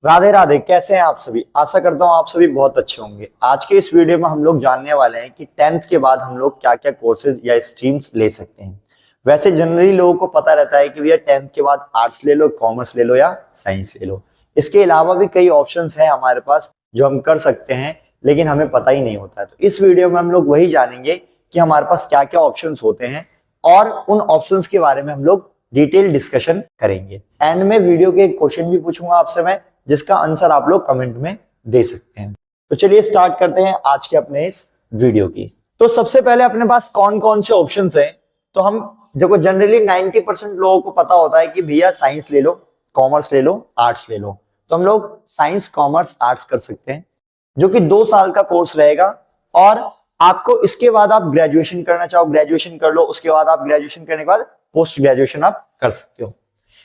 राधे राधे। कैसे हैं आप सभी? आशा करता हूं आप सभी बहुत अच्छे होंगे। आज के इस वीडियो में हम लोग जानने वाले हैं कि 10th के बाद हम लोग क्या क्या कोर्सेज या स्ट्रीम्स ले सकते हैं। वैसे जनरली लोगों को पता रहता है कि भैया 10th के बाद आर्ट्स ले लो, कॉमर्स ले लो या साइंस ले लो। इसके अलावा भी कई ऑप्शंस हैं हमारे पास जो हम कर सकते हैं, लेकिन हमें पता ही नहीं होता है। तो इस वीडियो में हम लोग वही जानेंगे कि हमारे पास क्या क्या ऑप्शंस होते हैं और उन ऑप्शंस के बारे में हम लोग डिटेल डिस्कशन करेंगे। एंड में वीडियो के क्वेश्चन भी पूछूंगा आपसे मैं, जिसका आंसर आप लोग कमेंट में दे सकते हैं। तो चलिए स्टार्ट करते हैं आज के अपने इस वीडियो की। तो सबसे पहले अपने पास कौन कौन से ऑप्शंस हैं। तो हम देखो जनरली 90% लोगों को पता होता है कि भैया साइंस ले लो, कॉमर्स ले लो, आर्ट्स ले लो। तो हम लोग साइंस, कॉमर्स, आर्ट्स कर सकते हैं, जो कि 2 साल का कोर्स रहेगा। और आपको इसके बाद आप ग्रेजुएशन करना चाहो, ग्रेजुएशन कर लो। उसके बाद आप ग्रेजुएशन करने के बाद पोस्ट ग्रेजुएशन आप कर सकते हो।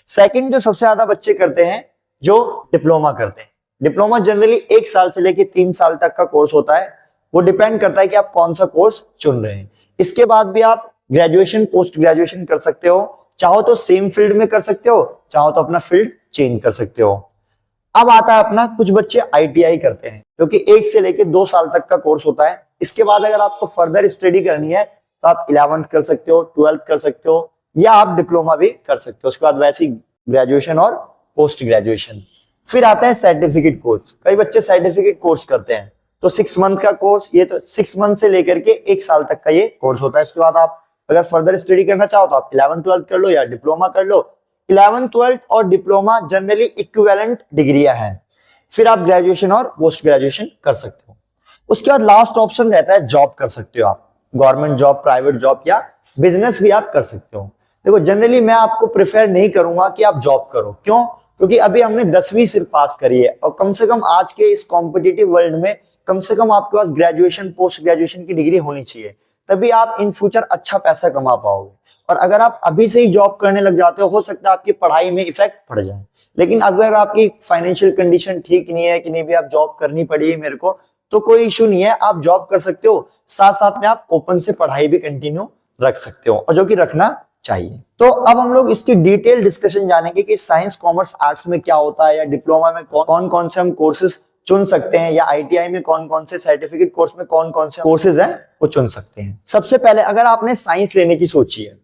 सेकंड, जो सबसे ज्यादा बच्चे करते हैं, जो डिप्लोमा करते हैं। डिप्लोमा जनरली 1 साल से लेकर 3 साल तक का कोर्स होता है। वो डिपेंड करता है कि आप कौन सा कोर्स चुन रहे हैं। इसके बाद भी आप ग्रेजुएशन, पोस्ट ग्रेजुएशन कर सकते हो। चाहो तो सेम फील्ड में कर सकते हो, चाहो तो अपना फील्ड चेंज कर सकते हो। अब आता है अपना, कुछ बच्चे आईटीआई करते हैं, जो कि 1 से लेकर 2 साल तक का कोर्स होता है। इसके बाद अगर आपको फर्दर स्टडी करनी है तो आप 11th कर सकते हो, 12th कर सकते हो, या आप डिप्लोमा भी कर सकते हो। उसके बाद वैसी ग्रेजुएशन और पोस्ट ग्रेजुएशन। फिर आता है सर्टिफिकेट कोर्स। कई बच्चे सर्टिफिकेट कोर्स करते हैं, तो 6 मंथ का कोर्स, ये तो 6 मंथ से लेकर के 1 साल तक का ये कोर्स होता है। इसके बाद आप अगर फर्दर स्टडी करना चाहो तो आप 11th 12th कर लो या डिप्लोमा कर लो। 11th 12th और डिप्लोमा जनरली इक्विवेलेंट डिग्रियां हैं। फिर आप ग्रेजुएशन और पोस्ट ग्रेजुएशन कर सकते हो। उसके बाद लास्ट ऑप्शन रहता है जॉब कर सकते हो आप, गवर्नमेंट जॉब, प्राइवेट जॉब या बिजनेस भी आप कर सकते हो। देखो जनरली मैं आपको प्रेफर नहीं करूंगा कि आप जॉब करो। क्यों? क्योंकि अभी हमने 10वीं सिर्फ पास करी है, और कम से कम आज के इस कॉम्पिटिटिव वर्ल्ड में कम से कम आपके पास ग्रेजुएशन, पोस्ट ग्रेजुएशन की डिग्री होनी चाहिए, तभी आप इन फ्यूचर अच्छा पैसा कमा पाओगे। और अगर आप अभी से ही जॉब करने लग जाते हो सकता है आपकी पढ़ाई में इफेक्ट पड़ जाए। लेकिन अगर आपकी फाइनेंशियल कंडीशन ठीक नहीं है कि नहीं भी आप जॉब करनी पड़ी मेरे को, तो कोई इशू नहीं है, आप जॉब कर सकते हो। साथ साथ में आप ओपन से पढ़ाई भी कंटिन्यू रख सकते हो, और जो कि रखना चाहिए। तो अब हम लोग इसकी डिटेल डिस्कशन जानेंगे कि साइंस, कॉमर्स, आर्ट्स में क्या होता है, या डिप्लोमा में कौन कौन से हम कोर्सेज चुन सकते हैं, या आईटीआई में कौन कौन से, सर्टिफिकेट कोर्स में कौन कौन से कोर्सेज हैं वो चुन सकते हैं। सबसे पहले अगर आपने साइंस लेने की सोची है,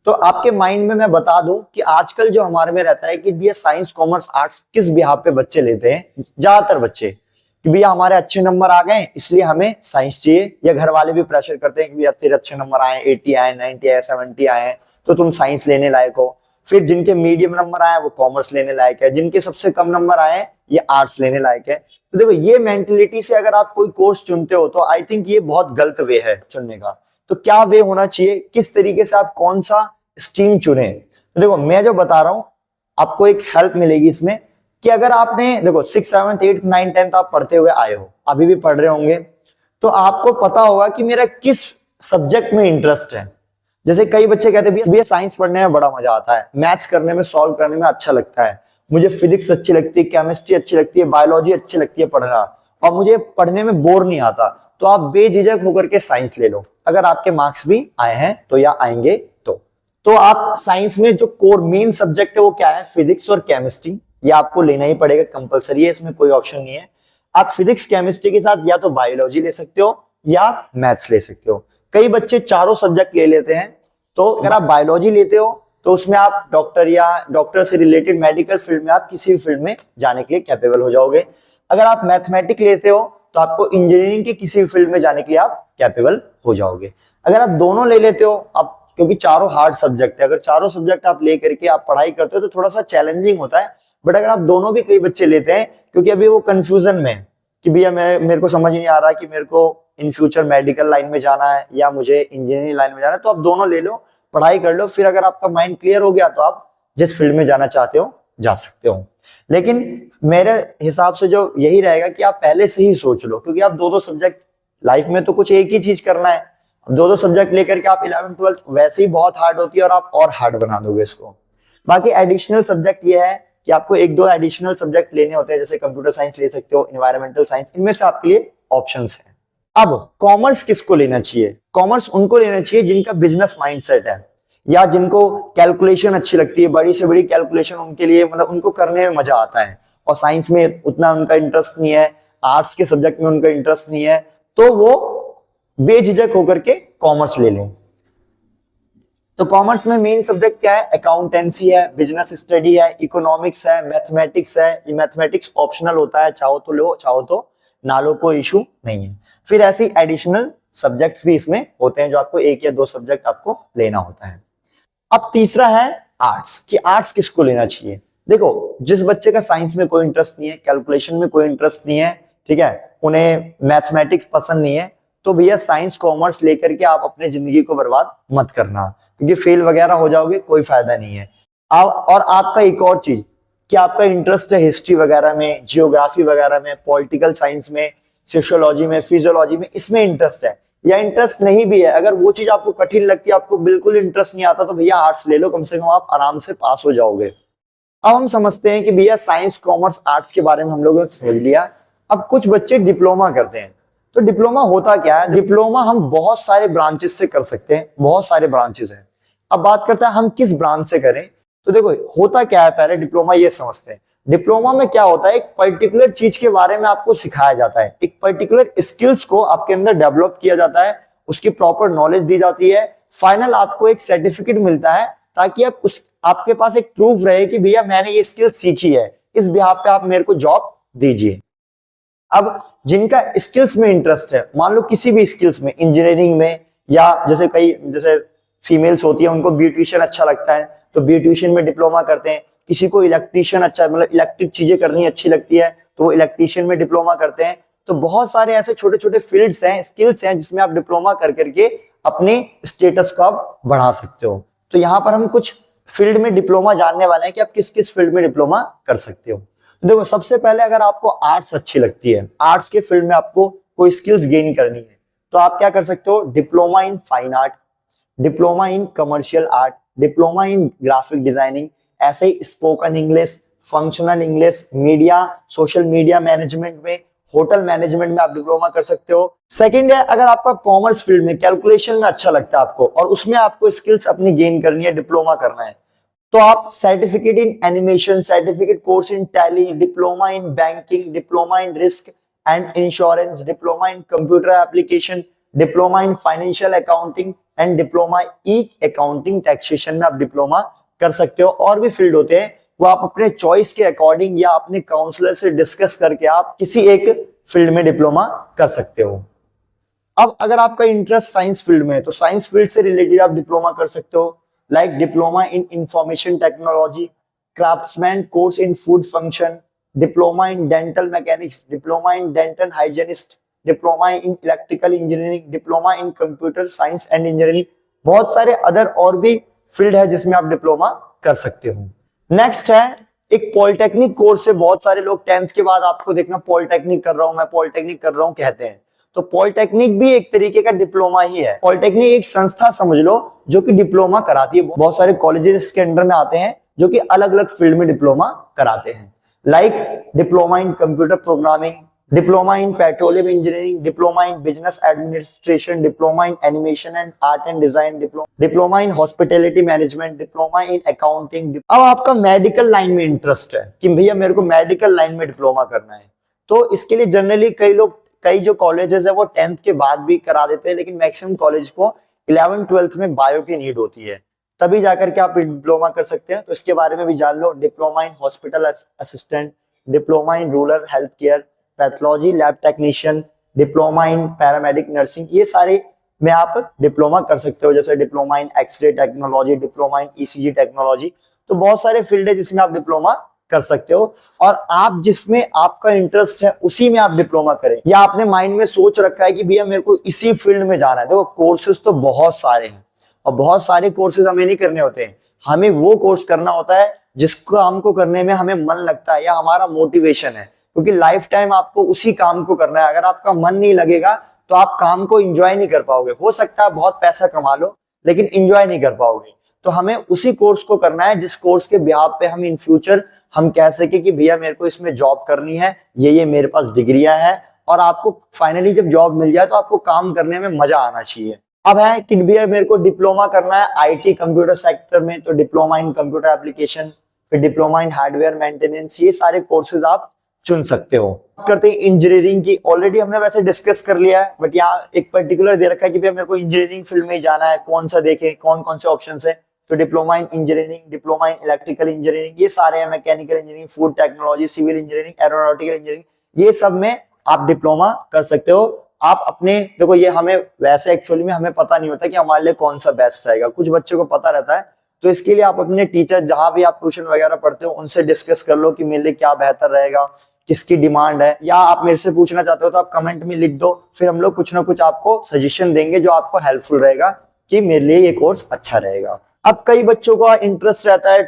तो आपके माइंड में मैं बता दूं कि आजकल जो हमारे में रहता है कि भैया साइंस, कॉमर्स, आर्ट्स किस बिहाव पे बच्चे लेते हैं। ज्यादातर बच्चे कि भैया हमारे अच्छे नंबर आ गए इसलिए हमें साइंस चाहिए, या घर वाले भी प्रेशर करते हैं कि भैया तेरे अच्छे नंबर आए, 80 आए, 90 आए, 70 आए, तो तुम साइंस लेने लायक हो। फिर जिनके मीडियम नंबर आए वो कॉमर्स लेने लायक है, जिनके सबसे कम नंबर आए ये आर्ट्स लेने लायक है। तो देखो ये मेंटेलिटी से अगर आप कोई कोर्स चुनते हो तो आई थिंक ये बहुत गलत वे है चुनने का। तो क्या वे होना चाहिए, किस तरीके से आप कौन सा स्ट्रीम चुने। तो देखो मैं जो बता रहा हूं आपको एक हेल्प मिलेगी इसमें, कि अगर आपने देखो 6, 7, 8, 9, 10 आप पढ़ते हुए आए हो, अभी भी पढ़ रहे होंगे, तो आपको पता होगा कि मेरा किस सब्जेक्ट में इंटरेस्ट है। जैसे कई बच्चे कहते हैं भैया साइंस पढ़ने में बड़ा मजा आता है, मैथ्स करने में, सॉल्व करने में अच्छा लगता है, मुझे फिजिक्स अच्छी लगती है, केमिस्ट्री अच्छी लगती है, बायोलॉजी अच्छी लगती है पढ़ना, और मुझे पढ़ने में बोर नहीं आता। तो आप बेझिझक होकर के साइंस ले लो, अगर आपके मार्क्स भी आए हैं तो, या आएंगे तो आप साइंस में जो कोर मेन सब्जेक्ट है वो क्या है, फिजिक्स और केमिस्ट्री। ये आपको लेना ही पड़ेगा, कंपलसरी है, इसमें कोई ऑप्शन नहीं है। आप फिजिक्स, केमिस्ट्री के साथ या तो बायोलॉजी ले सकते हो या मैथ्स ले सकते हो। कई बच्चे चारों सब्जेक्ट ले लेते हैं। तो अगर आप बायोलॉजी लेते हो तो उसमें आप डॉक्टर या डॉक्टर से रिलेटेड मेडिकल फील्ड में, आप किसी भी फील्ड में जाने के लिए कैपेबल हो जाओगे। अगर आप मैथमेटिक्स लेते हो तो आपको इंजीनियरिंग के किसी भी फील्ड में जाने के लिए आप कैपेबल हो जाओगे। अगर आप दोनों ले लेते हो, आप क्योंकि चारों हार्ड सब्जेक्ट है, अगर चारों सब्जेक्ट आप लेकर के आप पढ़ाई करते हो तो थोड़ा सा चैलेंजिंग होता है। बट अगर आप दोनों भी, कई बच्चे लेते हैं क्योंकि अभी वो कंफ्यूजन में है कि भैया मेरे को समझ नहीं आ रहा कि मेरे को इन फ्यूचर मेडिकल लाइन में जाना है या मुझे इंजीनियरिंग लाइन में जाना है, तो आप दोनों ले लो, पढ़ाई कर लो। फिर अगर आपका माइंड क्लियर हो गया तो आप जिस फील्ड में जाना चाहते हो जा सकते हो। लेकिन मेरे हिसाब से जो यही रहेगा कि आप पहले से ही सोच लो, क्योंकि आप दो सब्जेक्ट, लाइफ में तो कुछ एक ही चीज करना है, दो सब्जेक्ट लेकर के आप 11th 12th वैसे ही बहुत हार्ड होती है और आप और हार्ड बना दोगे इसको। बाकी एडिशनल सब्जेक्ट ये है कि आपको 1-2 एडिशनल सब्जेक्ट लेने होते हैं, जैसे कंप्यूटर साइंस ले सकते हो, एनवायरमेंटल साइंस, इनमें से आपके लिए ऑप्शंस हैं। अब कॉमर्स किसको लेना चाहिए? कॉमर्स उनको लेना चाहिए जिनका बिजनेस माइंडसेट है, या जिनको कैलकुलेशन अच्छी लगती है, बड़ी से बड़ी कैलकुलेशन उनके लिए, मतलब उनको करने में मजा आता है, और साइंस में उतना उनका इंटरेस्ट नहीं है, आर्ट्स के सब्जेक्ट में उनका इंटरेस्ट नहीं है, तो वो बेझिझक होकर के कॉमर्स ले लें। तो कॉमर्स में मेन सब्जेक्ट क्या है? अकाउंटेंसी है, बिजनेस स्टडी है, इकोनॉमिक्स है, मैथमेटिक्स है। ये मैथमेटिक्स ऑप्शनल होता है, चाहो तो लो चाहो तो ना लो, कोई इशू नहीं है। फिर ऐसी एडिशनल सब्जेक्ट्स भी इसमें होते हैं जो आपको एक या दो सब्जेक्ट आपको लेना होता है। अब तीसरा है आर्ट्स, कि आर्ट्स किसको लेना चाहिए। देखो, जिस बच्चे का साइंस में कोई इंटरेस्ट नहीं है, कैलकुलेशन में कोई इंटरेस्ट नहीं है, ठीक है, उन्हें मैथमेटिक्स पसंद नहीं है, तो भैया साइंस कॉमर्स लेकर के आप अपने जिंदगी को बर्बाद मत करना, क्योंकि फेल वगैरह हो जाओगे, कोई फायदा नहीं है। और आपका एक और चीज कि आपका इंटरेस्ट है हिस्ट्री वगैरह में, जियोग्राफी वगैरह में, पॉलिटिकल साइंस में, सोशियोलॉजी में, फिजियोलॉजी में, इसमें इंटरेस्ट है, या इंटरेस्ट नहीं भी है, अगर वो चीज आपको कठिन लगती है, आपको बिल्कुल इंटरेस्ट नहीं आता, तो भैया आर्ट्स ले लो, कम से कम आप आराम से पास हो जाओगे। अब हम समझते हैं कि भैया साइंस कॉमर्स आर्ट्स के बारे में हम लोगों ने समझ लिया। अब कुछ बच्चे डिप्लोमा करते हैं, तो डिप्लोमा होता क्या है? डिप्लोमा हम बहुत सारे ब्रांचेस से कर सकते हैं, बहुत सारे ब्रांचेस हैं। अब बात करते हैं हम किस ब्रांच से करें। तो देखो होता क्या है, पहले डिप्लोमा ये समझते हैं। डिप्लोमा में क्या होता है, एक पर्टिकुलर चीज के बारे में आपको सिखाया जाता है, एक पर्टिकुलर स्किल्स को आपके अंदर डेवलप किया जाता है, उसकी प्रॉपर नॉलेज दी जाती है, फाइनल आपको एक सर्टिफिकेट मिलता है, ताकि आप आपके पास एक प्रूफ रहे कि भैया मैंने ये स्किल सीखी है, इस बिहाफ पे आप मेरे को जॉब दीजिए। अब जिनका स्किल्स में इंटरेस्ट है, मान लो किसी भी स्किल्स में, इंजीनियरिंग में, या जैसे फीमेल्स होती है उनको ब्यूटिशियन अच्छा लगता है, तो ब्यूटिशियन में डिप्लोमा करते हैं। किसी को इलेक्ट्रिशियन अच्छा, मतलब इलेक्ट्रिक चीजें करनी अच्छी लगती है, तो वो इलेक्ट्रिशियन में डिप्लोमा करते हैं। तो बहुत सारे ऐसे छोटे छोटे फील्ड्स हैं, स्किल्स हैं, जिसमें आप डिप्लोमा कर करके अपने स्टेटस को आप बढ़ा सकते हो। तो यहाँ पर हम कुछ फील्ड में डिप्लोमा जानने वाले हैं कि आप किस किस फील्ड में डिप्लोमा कर सकते हो। तो देखो, सबसे पहले अगर आपको आर्ट्स अच्छी लगती है, आर्ट्स के फील्ड में आपको कोई स्किल्स गेन करनी है, तो आप क्या कर सकते हो? Diploma in fine art, diploma in commercial art, diploma in graphic designing, ऐसे ही spoken English, functional English, media, social media management में, होटल मैनेजमेंट में आप डिप्लोमा कर सकते हो। सेकंड है, अगर आपका कॉमर्स फील्ड में, कैलकुलेशन में अच्छा लगता है आपको, और उसमें आपको स्किल्स अपनी गेन करनी है, डिप्लोमा करना है, तो आप certificate in animation, certificate course in tally, diploma in banking, diploma in risk and insurance, diploma in computer application, diploma in financial accounting and diploma E accounting taxation में आप diploma कर सकते हो। और भी फील्ड होते हैं, वो आप अपने चॉइस के अकॉर्डिंग या अपने काउंसलर से डिस्कस करके आप किसी एक फील्ड में डिप्लोमा कर सकते हो। अब अगर आपका इंटरेस्ट साइंस फील्ड में है, तो साइंस फील्ड से रिलेटेड आप डिप्लोमा कर सकते हो, like diploma in information technology, craftsman course in food function, diploma in dental mechanics, diploma in dental hygienist, diploma in electrical engineering, diploma in computer science and engineering, बहुत सारे other और भी field है जिसमें आप डिप्लोमा कर सकते हो। नेक्स्ट है एक पॉलिटेक्निक कोर्स है। बहुत सारे लोग 10th के बाद आपको देखना पॉलिटेक्निक कर रहा हूं, मैं पॉलिटेक्निक कर रहा हूं कहते हैं, तो पॉलिटेक्निक भी एक तरीके का डिप्लोमा ही है। पॉलिटेक्निक एक संस्था समझ लो जो कि डिप्लोमा कराती है, बहुत सारे कॉलेजेस के अंडर में आते हैं जो कि अलग अलग फील्ड में डिप्लोमा कराते हैं, like diploma in computer programming, diploma in petroleum engineering, diploma in business administration, diploma in animation and art and design, diploma in hospitality management, diploma in accounting. अब आपका मेडिकल लाइन में interest है कि भैया मेरे को मेडिकल लाइन में diploma करना है, तो इसके लिए जनरली कई जो कॉलेजेस है वो 10th के बाद भी करा देते हैं, लेकिन मैक्सिमम कॉलेज को 11th 12th में बायो की नीड होती है, तभी जाकर के आप डिप्लोमा कर सकते हैं। तो इसके बारे में भी जान लो, diploma in hospital assistant, diploma in rural health care, pathology lab technician, diploma in paramedic nursing, ये सारे में आप डिप्लोमा कर सकते हो। जैसे diploma in x ray technology, diploma in ECG technology, तो बहुत सारे फील्ड है जिसमें आप डिप्लोमा कर सकते हो। और आप जिसमें आपका इंटरेस्ट है उसी में आप डिप्लोमा करें, या आपने माइंड में सोच रखा है कि भैया मेरे को इसी फील्ड में जाना है, देखो कोर्सेज तो बहुत सारे हैं, और बहुत सारे कोर्सेज हमें नहीं करने होते हैं, हमें वो कोर्स करना होता है जिसको हमको करने में हमें मन लगता है या हमारा मोटिवेशन है, क्योंकि लाइफ टाइम आपको उसी काम को करना है। अगर आपका मन नहीं लगेगा तो आप काम को एंजॉय नहीं कर पाओगे। हो सकता है बहुत पैसा कमा लो, लेकिन एंजॉय नहीं कर पाओगे। तो हमें उसी कोर्स को करना है जिस कोर्स के बिहाफ पे हम इन फ्यूचर हम कह सके कि भैया मेरे को इसमें जॉब करनी है, ये मेरे पास डिग्रियां हैं, और आपको फाइनली जब जॉब मिल जाए तो आपको काम करने में मजा आना चाहिए। अब है कि भैया मेरे को डिप्लोमा करना है आईटी कंप्यूटर सेक्टर में, तो डिप्लोमा इन कंप्यूटर एप्लीकेशन, फिर डिप्लोमा इन हार्डवेयर मेंटेनेंस, ये सारे कोर्सेज आप चुन सकते हो। करते हैं इंजीनियरिंग की, ऑलरेडी हमने वैसे डिस्कस कर लिया है, बट यहाँ एक पर्टिकुलर दे रखा है कि भैया मेरे को इंजीनियरिंग फील्ड में ही जाना है, कौन सा देखें, कौन कौन से ऑप्शन है। तो diploma in engineering, diploma in electrical engineering, ये सारे हैं, mechanical engineering, food technology, civil engineering, aeronautical engineering, ये सब में आप डिप्लोमा कर सकते हो। आप अपने देखो, ये हमें वैसे एक्चुअली में हमें पता नहीं होता कि हमारे लिए कौन सा बेस्ट रहेगा, कुछ बच्चों को पता रहता है। तो इसके लिए आप अपने टीचर, जहां भी आप ट्यूशन वगैरह पढ़ते हो, उनसे डिस्कस कर लो कि मेरे लिए क्या बेहतर रहेगा, किसकी डिमांड है, या आप मेरे से पूछना चाहते हो तो आप कमेंट में लिख दो, फिर हम लोग कुछ ना कुछ आपको सजेशन देंगे जो आपको हेल्पफुल रहेगा कि मेरे लिए ये कोर्स अच्छा रहेगा। अब कई बच्चों का इंटरेस्ट रहता है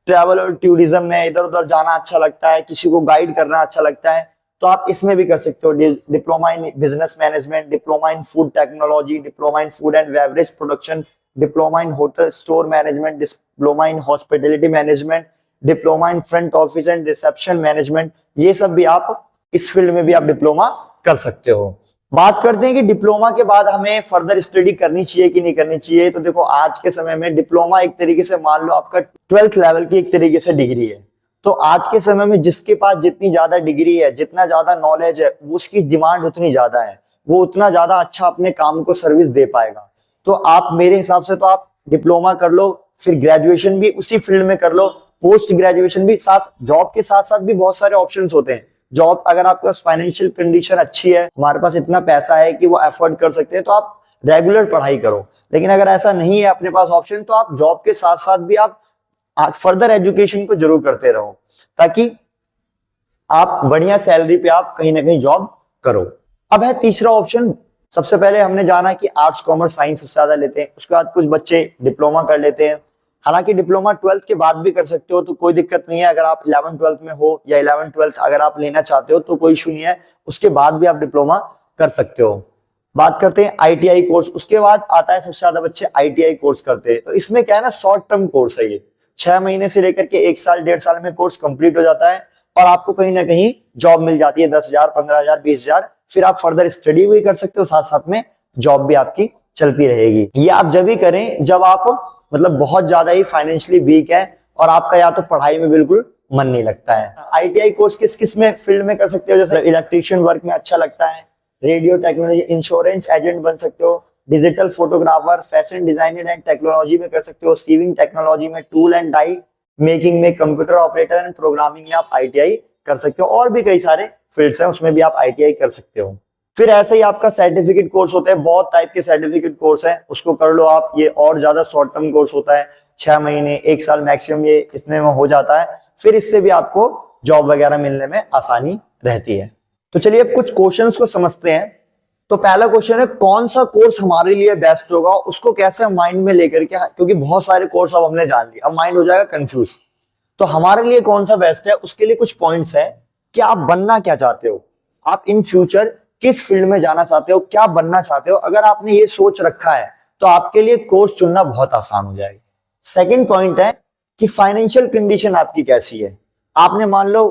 ट्रैवल और टूरिज्म में, इधर उधर जाना अच्छा लगता है, किसी को गाइड करना अच्छा लगता है, तो आप इसमें भी कर सकते हो। Diploma in business management, diploma in food technology, diploma in food and beverage production, diploma in hotel store management, diploma in hospitality management, diploma in front office and reception management, ये सब भी आप इस फील्ड में भी आप diploma कर सकते हो। बात करते हैं कि डिप्लोमा के बाद हमें फर्दर स्टडी करनी चाहिए कि नहीं करनी चाहिए। तो देखो, आज के समय में डिप्लोमा एक तरीके से मान लो आपका 12th लेवल की एक तरीके से डिग्री है। तो आज के समय में जिसके पास जितनी ज्यादा डिग्री है, जितना ज्यादा नॉलेज है, उसकी डिमांड उतनी ज्यादा है, वो उतना ज्यादा अच्छा अपने काम को सर्विस दे पाएगा। तो आप मेरे हिसाब से तो आप डिप्लोमा कर लो, फिर ग्रेजुएशन भी उसी फील्ड में कर लो, पोस्ट ग्रेजुएशन भी, साथ जॉब के साथ साथ भी बहुत सारे ऑप्शंस होते हैं। जॉब, अगर आपके पास फाइनेंशियल कंडीशन अच्छी है, हमारे पास इतना पैसा है कि वो अफोर्ड कर सकते हैं, तो आप रेगुलर पढ़ाई करो। लेकिन अगर ऐसा नहीं है अपने पास ऑप्शन, तो आप जॉब के साथ साथ भी आप फर्दर एजुकेशन को जरूर करते रहो, ताकि आप बढ़िया सैलरी पे आप कहीं ना कहीं जॉब करो। अब है तीसरा ऑप्शन। सबसे पहले हमने जाना कि आर्ट्स कॉमर्स साइंस सबसे ज्यादा लेते हैं, उसके बाद कुछ बच्चे डिप्लोमा कर लेते हैं। हालांकि डिप्लोमा 12th के बाद भी कर सकते हो, तो कोई दिक्कत नहीं है। अगर आप 11th 12th में हो या 11th 12th अगर आप लेना चाहते हो तो कोई इशू नहीं है, उसके बाद भी आप डिप्लोमा कर सकते हो। बात करते हैं आईटीआई कोर्स, उसके बाद आता है सबसे ज्यादा बच्चे आईटीआई कोर्स करते हैं। तो इसमें क्या है ना, शॉर्ट टर्म कोर्स है, ये 6 महीने से लेकर के 1 साल 1.5 साल में कोर्स कंप्लीट हो जाता है, और आपको कहीं ना कहीं जॉब मिल जाती है, 10,000 15,000 20,000। फिर आप फर्दर स्टडी भी कर सकते हो, साथ साथ में जॉब भी आपकी चलती रहेगी। ये आप जब भी करें जब आप मतलब बहुत ज्यादा ही फाइनेंशियली वीक है और आपका या तो पढ़ाई में बिल्कुल मन नहीं लगता है। आईटीआई कोर्स किस किस में फील्ड में कर सकते हो, जैसे इलेक्ट्रिशियन वर्क में अच्छा लगता है, रेडियो टेक्नोलॉजी, इंश्योरेंस एजेंट बन सकते हो, digital photographer, fashion designer and technology में कर सकते हो, सीविंग टेक्नोलॉजी में, टूल एंड डाई मेकिंग में, कंप्यूटर ऑपरेटर एंड प्रोग्रामिंग में आप आईटीआई कर सकते हो, और भी कई सारे फील्ड्स हैं उसमें भी आप आईटीआई कर सकते हो। फिर ऐसे ही आपका सर्टिफिकेट कोर्स होते हैं, बहुत टाइप के सर्टिफिकेट कोर्स हैं, उसको कर लो आप। ये और ज्यादा शॉर्ट टर्म कोर्स होता है, 6 महीने 1 साल मैक्सिमम, ये इतने में हो जाता है। फिर इससे भी आपको जॉब वगैरह मिलने में आसानी रहती है। तो चलिए अब कुछ क्वेश्चंस को समझते हैं। तो पहला क्वेश्चन है, कौन सा कोर्स हमारे लिए बेस्ट होगा, उसको कैसे माइंड में लेकर के, क्योंकि बहुत सारे कोर्स अब हमने जान लिए, अब माइंड हो जाएगा कंफ्यूज। तो हमारे लिए कौन सा बेस्ट है, उसके लिए कुछ पॉइंट्स है कि आप बनना क्या चाहते हो, आप इन फ्यूचर किस फील्ड में जाना चाहते हो, क्या बनना चाहते हो। अगर आपने ये सोच रखा है तो आपके लिए कोर्स चुनना बहुत आसान हो जाएगा। सेकंड पॉइंट है कि फाइनेंशियल कंडीशन आपकी कैसी है। आपने मान लो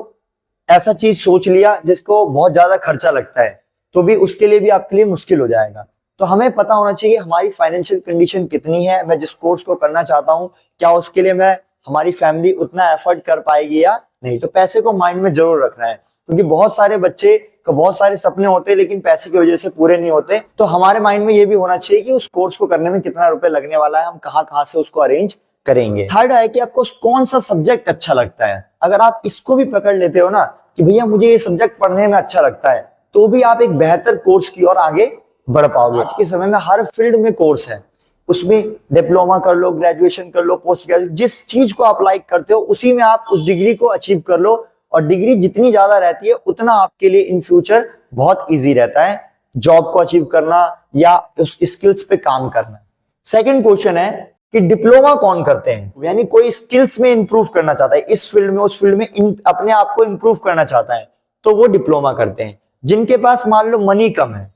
ऐसा चीज सोच लिया जिसको बहुत ज्यादा खर्चा लगता है, तो भी उसके लिए भी आपके लिए मुश्किल हो जाएगा। तो हमें पता होना चाहिए हमारी फाइनेंशियल कंडीशन कितनी है, मैं जिस कोर्स को करना चाहता हूं क्या उसके लिए मैं हमारी फैमिली उतना एफर्ट कर पाएगी या नहीं। तो पैसे को माइंड में जरूर रखना है, क्योंकि बहुत सारे बच्चे को बहुत सारे सपने होते हैं लेकिन पैसे की वजह से पूरे नहीं होते। तो हमारे माइंड में ये भी होना चाहिए कि उस कोर्स को करने में कितना रुपए लगने वाला है, हम कहाँ से उसको अरेंज करेंगे। थर्ड है कि आपको कौन सा सब्जेक्ट अच्छा लगता है। अगर आप इसको भी पकड़ लेते हो ना कि भैया मुझे ये सब्जेक्ट पढ़ने में अच्छा लगता है, तो भी आप एक बेहतर कोर्स की ओर आगे बढ़ पाओगे। आज के समय में हर फील्ड में कोर्स है, उसमें डिप्लोमा कर लो, ग्रेजुएशन कर लो, पोस्ट ग्रेजुएशन, जिस चीज को आप लाइक करते हो उसी में आप उस डिग्री को अचीव कर लो। और डिग्री जितनी ज्यादा रहती है उतना आपके लिए इन फ्यूचर बहुत इजी रहता है जॉब को अचीव करना या उस स्किल्स पे काम करना। सेकंड क्वेश्चन है कि डिप्लोमा कौन करते हैं, यानी कोई स्किल्स में इंप्रूव करना चाहता है, इस फील्ड में उस फील्ड में अपने आप को इंप्रूव करना चाहता है, तो वो डिप्लोमा करते हैं। जिनके पास मान लो मनी कम है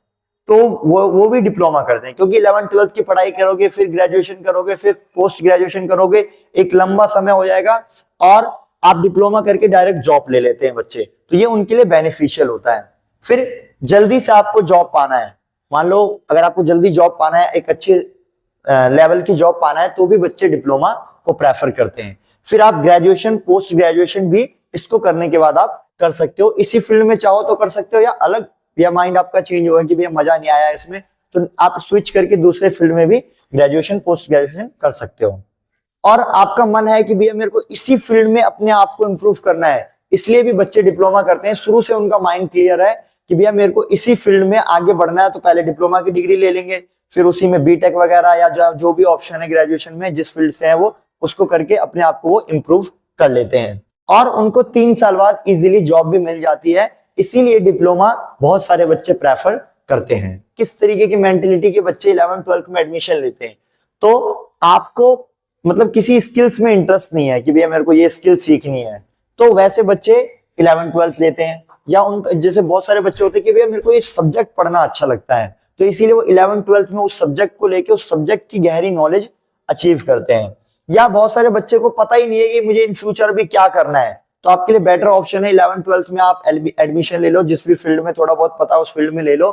तो वो भी डिप्लोमा करते हैं, क्योंकि 11th 12th की पढ़ाई करोगे, फिर ग्रेजुएशन करोगे, फिर पोस्ट ग्रेजुएशन करोगे, एक लंबा समय हो जाएगा, और आप डिप्लोमा करके डायरेक्ट जॉब ले लेते हैं बच्चे, तो ये उनके लिए बेनिफिशियल होता है। फिर जल्दी से आपको जॉब पाना है, मान लो अगर आपको जल्दी जॉब पाना है, एक अच्छे लेवल की जॉब पाना है, तो भी बच्चे डिप्लोमा को प्रेफर करते हैं। फिर आप ग्रेजुएशन पोस्ट ग्रेजुएशन भी इसको करने के बाद आप कर सकते हो। इसी फील्ड में चाहो तो कर सकते हो, या अलग, या माइंड आपका चेंज होगा कि भैया मजा नहीं आया इसमें, तो आप स्विच करके दूसरे फील्ड में भी ग्रेजुएशन पोस्ट ग्रेजुएशन कर सकते हो। और आपका मन है कि भैया मेरे को इसी फील्ड में अपने आप को इम्प्रूव करना है, इसलिए भी बच्चे डिप्लोमा करते हैं। शुरू से उनका माइंड क्लियर है कि भैया मेरे को इसी फील्ड में आगे बढ़ना है, तो पहले डिप्लोमा की डिग्री ले लेंगे, फिर उसी में बीटेक वगैरह या जो भी ऑप्शन है ग्रेजुएशन में जिस फील्ड से है वो उसको करके अपने आप को वो इम्प्रूव कर लेते हैं, और उनको 3 साल बाद इजीली जॉब भी मिल जाती है। इसीलिए डिप्लोमा बहुत सारे बच्चे प्रेफर करते हैं। किस तरीके की मेंटेलिटी के बच्चे 11th-12th में एडमिशन लेते हैं, तो आपको मतलब किसी स्किल्स में इंटरेस्ट नहीं है कि भैया मेरे को ये स्किल सीखनी है, तो वैसे बच्चे 11th-12th लेते हैं। या उन जैसे बहुत सारे बच्चे होते हैं कि भैया मेरे को ये सब्जेक्ट पढ़ना अच्छा लगता है, तो इसीलिए वो 11th-12th में उस सब्जेक्ट को लेके उस सब्जेक्ट की गहरी नॉलेज अचीव करते हैं। या बहुत सारे बच्चे को पता ही नहीं है कि मुझे इन फ्यूचर भी क्या करना है, तो आपके लिए बेटर ऑप्शन है 11th-12th में आप एडमिशन ले लो, जिस भी फील्ड में थोड़ा बहुत पता उस फील्ड में ले लो,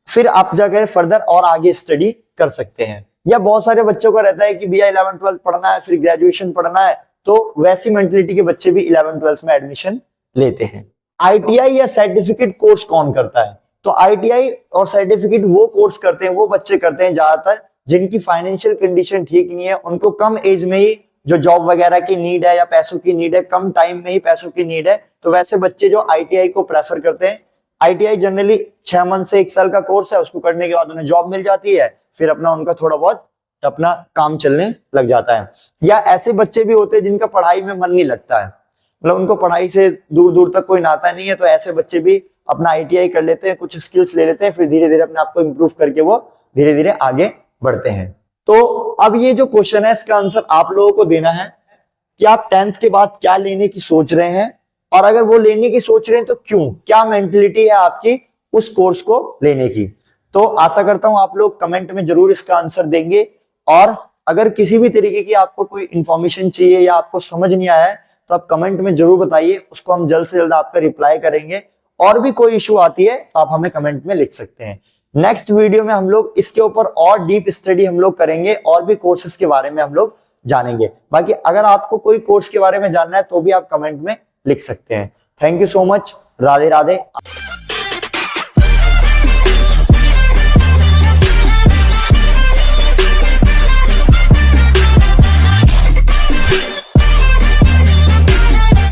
फिर आप जाकर फर्दर और आगे स्टडी कर सकते हैं। या बहुत सारे बच्चों को रहता है कि भैया 11th-12th पढ़ना है फिर ग्रेजुएशन पढ़ना है, तो वैसी मेंटलिटी के बच्चे भी 11th-12th में एडमिशन लेते हैं। आईटीआई या सर्टिफिकेट कोर्स कौन करता है, तो आईटीआई और सर्टिफिकेट वो कोर्स करते हैं, वो बच्चे करते हैं ज्यादातर जिनकी फाइनेंशियल कंडीशन ठीक नहीं है, उनको कम एज में ही जो जॉब वगैरह की नीड है या पैसों की नीड है, कम टाइम में ही पैसों की नीड है, तो वैसे बच्चे जो आईटीआई को प्रेफर करते हैं। आईटीआई जनरली 6 मंथ से 1 साल का कोर्स है, उसको करने के बाद उन्हें जॉब मिल जाती है, फिर अपना उनका थोड़ा बहुत अपना काम चलने लग जाता है। या ऐसे बच्चे भी होते हैं जिनका पढ़ाई में मन नहीं लगता है, मतलब उनको पढ़ाई से दूर दूर तक कोई नाता नहीं है, तो ऐसे बच्चे भी अपना आईटीआई कर लेते हैं, कुछ स्किल्स ले लेते हैं, फिर धीरे धीरे अपने आप को इम्प्रूव करके वो धीरे धीरे आगे बढ़ते हैं। तो अब ये जो क्वेश्चन है इसका आंसर आप लोगों को देना है कि आप 10th के बाद क्या लेने की सोच रहे हैं, और अगर वो लेने की सोच रहे हैं तो क्यों, क्या मेंटलिटी है आपकी उस कोर्स को लेने की। तो आशा करता हूं आप लोग कमेंट में जरूर इसका आंसर देंगे, और अगर किसी भी तरीके की आपको कोई इंफॉर्मेशन चाहिए या आपको समझ नहीं आया है तो आप कमेंट में जरूर बताइए, उसको हम जल्द से जल्द आपका रिप्लाई करेंगे। और भी कोई इश्यू आती है तो आप हमें कमेंट में लिख सकते हैं। नेक्स्ट वीडियो में हम लोग इसके ऊपर और डीप स्टडी हम लोग करेंगे, और भी कोर्सेज के बारे में हम लोग जानेंगे। बाकी अगर आपको कोई कोर्स के बारे में जानना है तो भी आप कमेंट में लिख सकते हैं। Thank you so much. Radhe Radhe.